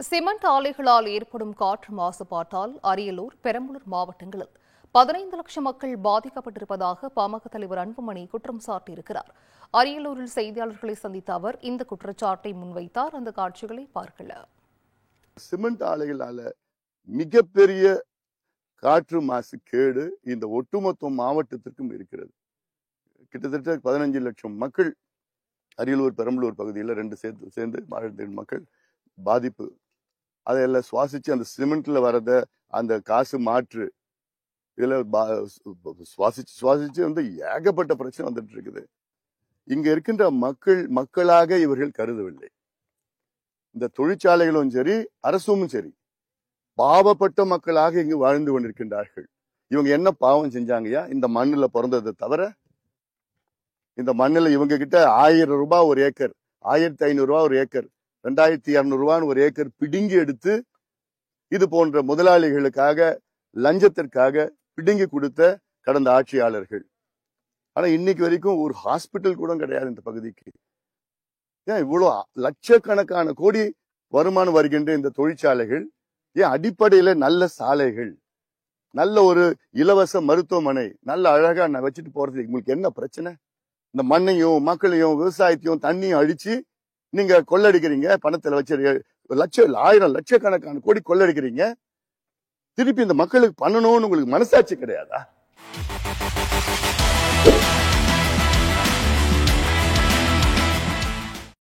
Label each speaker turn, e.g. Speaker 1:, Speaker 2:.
Speaker 1: Cement ஆலைகளால் ஏற்படும் காற்று மாசுபாட்டால் அரியலூர், பெரம்பலூர் மாவட்டங்களில் 15 லட்சம் மக்கள் பாதிக்கப்பட்டிருப்பதாக பாமக தலைவர் அன்புமணி குற்றம் சாட்டியிருக்கிறார். அரியலூரில் செய்தியாளர்களை சந்தித்த அவர் இந்த குற்றச்சாட்டை முன்வைத்தார். அந்த காட்சிகளை பார்க்கலாம்.
Speaker 2: சிமெண்ட் ஆலைகளால மிகப்பெரிய காற்று மாசு கேடு இந்த ஒட்டுமொத்த மாவட்டத்திற்கும் இருக்கிறது. கிட்டத்தட்ட 15 லட்சம் மக்கள் அரியலூர், பெரம்பலூர் பகுதியில் ரெண்டு சேர்ந்து மக்கள் பாதிப்பு. அதையெல்லாம் சுவாசிச்சு அந்த சிமெண்ட்ல வரத அந்த காசு மாற்று இதுல சுவாசிச்சு வந்து ஏகப்பட்ட பிரச்சனை வந்துட்டு இருக்குது. இங்க இருக்கின்ற மக்களாக இவர்கள் கருதவில்லை. இந்த தொழிற்சாலைகளும் சரி, அரசும் சரி, பாவப்பட்ட மக்களாக இங்கு வாழ்ந்து கொண்டிருக்கின்றார்கள். இவங்க என்ன பாவம் செஞ்சாங்கயா? இந்த மண்ணுல பிறந்ததை தவிர இந்த மண்ணுல இவங்க கிட்ட 1000 ரூபாய் ஒரு ஏக்கர், 1500 ரூபாய் ஒரு ஏக்கர், 2200 ரூபான்னு ஒரு ஏக்கர் பிடுங்கி எடுத்து இது போன்ற முதலாளிகளுக்காக லஞ்சத்திற்காக பிடுங்கி கொடுத்த கடந்த ஆட்சியாளர்கள். ஆனா இன்னைக்கு வரைக்கும் ஒரு ஹாஸ்பிட்டல் கூட கிடையாது இந்த பகுதிக்கு. ஏன் இவ்வளவு லட்சக்கணக்கான கோடி வருமானம் வருகின்ற இந்த தொழிற்சாலைகள், ஏன் அடிப்படையில நல்ல சாலைகள், நல்ல ஒரு இலவச மருத்துவமனை, நல்ல அழகா நான் வச்சுட்டு போறது உங்களுக்கு என்ன பிரச்சனை? இந்த மண்ணையும் மக்களையும் விவசாயத்தையும் தண்ணியும் அழிச்சு நீங்க கொள்ளடிக்கிறீங்க. பணத்துல வச்சு லட்சக்கணக்கான கோடி கொள்ளடிக்கிறீங்க. திருப்பி இந்த மக்களுக்கு பண்ணணும்னு உங்களுக்கு மனசாட்சி கிடையாதா?